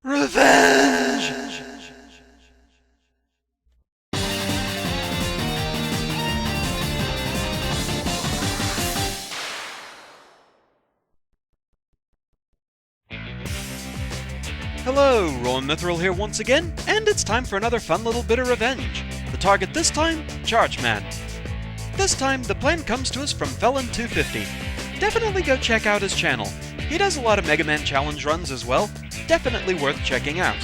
Revenge! Hello, Roahm Mythril here once again, and it's time for another fun little bit of revenge. The target this time, Chargeman. This time, the plan comes to us from Felon250. Definitely go check out his channel. He does a lot of Mega Man challenge runs as well, definitely worth checking out.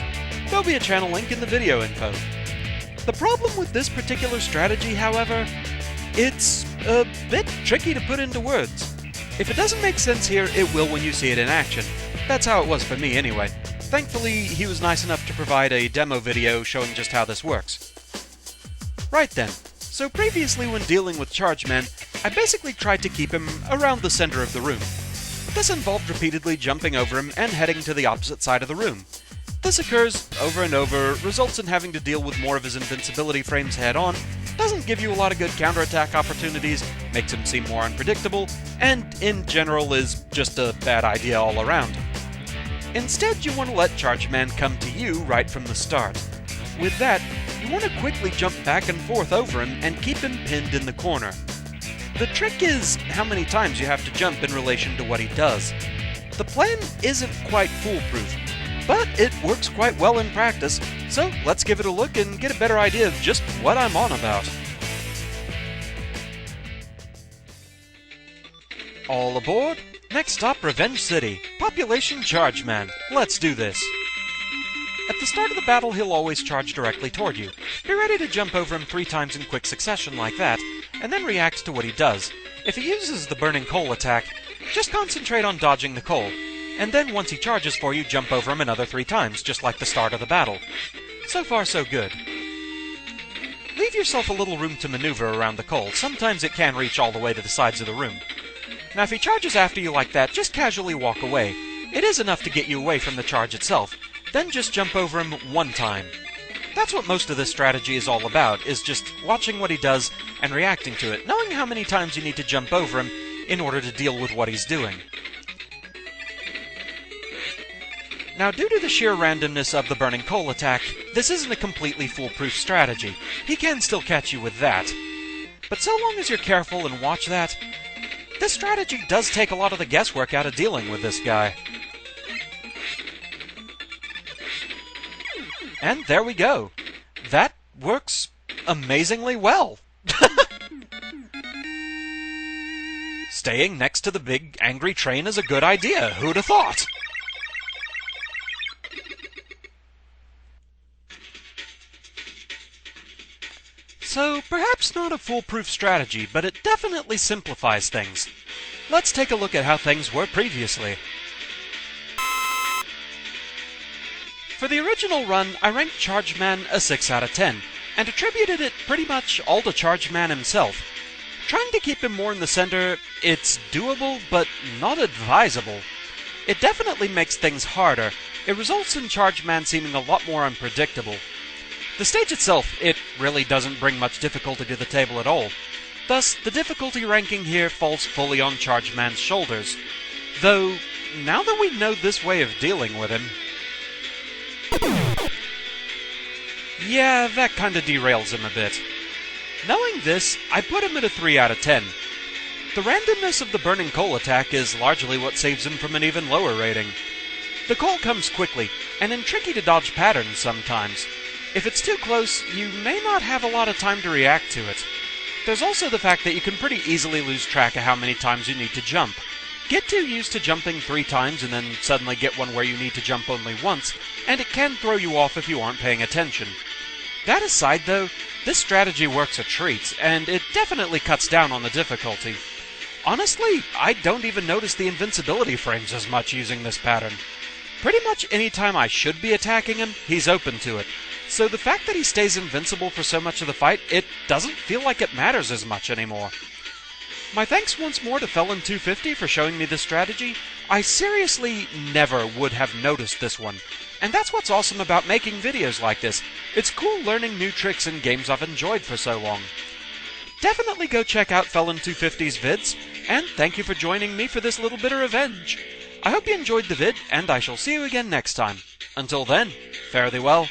There'll be a channel link in the video info. The problem with this particular strategy, however, it's a bit tricky to put into words. If it doesn't make sense here, it will when you see it in action. That's how it was for me anyway. Thankfully, he was nice enough to provide a demo video showing just how this works. Right then, so previously when dealing with Chargeman, I basically tried to keep him around the center of the room. This involved repeatedly jumping over him and heading to the opposite side of the room. This occurs over and over, results in having to deal with more of his invincibility frames head-on, doesn't give you a lot of good counterattack opportunities, makes him seem more unpredictable, and in general is just a bad idea all around. Instead, you want to let Chargeman come to you right from the start. With that, you want to quickly jump back and forth over him and keep him pinned in the corner. The trick is how many times you have to jump in relation to what he does. The plan isn't quite foolproof, but it works quite well in practice, so let's give it a look and get a better idea of just what I'm on about. All aboard! Next stop, Revenge City. Population Chargeman. Let's do this. At the start of the battle, he'll always charge directly toward you. Be ready to jump over him 3 times in quick succession like that, and then react to what he does. If he uses the burning coal attack, just concentrate on dodging the coal, and then once he charges for you, jump over him another 3 times, just like the start of the battle. So far, so good. Leave yourself a little room to maneuver around the coal. Sometimes it can reach all the way to the sides of the room. Now if he charges after you like that, just casually walk away. It is enough to get you away from the charge itself. Then just jump over him 1 time. That's what most of this strategy is all about, is just watching what he does and reacting to it, knowing how many times you need to jump over him in order to deal with what he's doing. Now, due to the sheer randomness of the burning coal attack, this isn't a completely foolproof strategy. He can still catch you with that. But so long as you're careful and watch that, this strategy does take a lot of the guesswork out of dealing with this guy. And there we go. That works amazingly well. Staying next to the big angry train is a good idea. Who'd have thought? So, perhaps not a foolproof strategy, but it definitely simplifies things. Let's take a look at how things were previously. For the original run, I ranked Chargeman a 6 out of 10, and attributed it pretty much all to Chargeman himself. Trying to keep him more in the center, it's doable, but not advisable. It definitely makes things harder. It results in Chargeman seeming a lot more unpredictable. The stage itself, it really doesn't bring much difficulty to the table at all. Thus, the difficulty ranking here falls fully on Chargeman's shoulders. Though, now that we know this way of dealing with him... yeah, that kinda derails him a bit. Knowing this, I put him at a 3 out of 10. The randomness of the burning coal attack is largely what saves him from an even lower rating. The coal comes quickly, and in tricky-to-dodge patterns sometimes. If it's too close, you may not have a lot of time to react to it. There's also the fact that you can pretty easily lose track of how many times you need to jump. Get too used to jumping 3 times and then suddenly get one where you need to jump only once, and it can throw you off if you aren't paying attention. That aside though, this strategy works a treat, and it definitely cuts down on the difficulty. Honestly, I don't even notice the invincibility frames as much using this pattern. Pretty much any time I should be attacking him, he's open to it. So the fact that he stays invincible for so much of the fight, it doesn't feel like it matters as much anymore. My thanks once more to Felon250 for showing me this strategy. I seriously never would have noticed this one. And that's what's awesome about making videos like this. It's cool learning new tricks in games I've enjoyed for so long. Definitely go check out Felon250's vids, and thank you for joining me for this little bit of revenge. I hope you enjoyed the vid, and I shall see you again next time. Until then, fare thee well.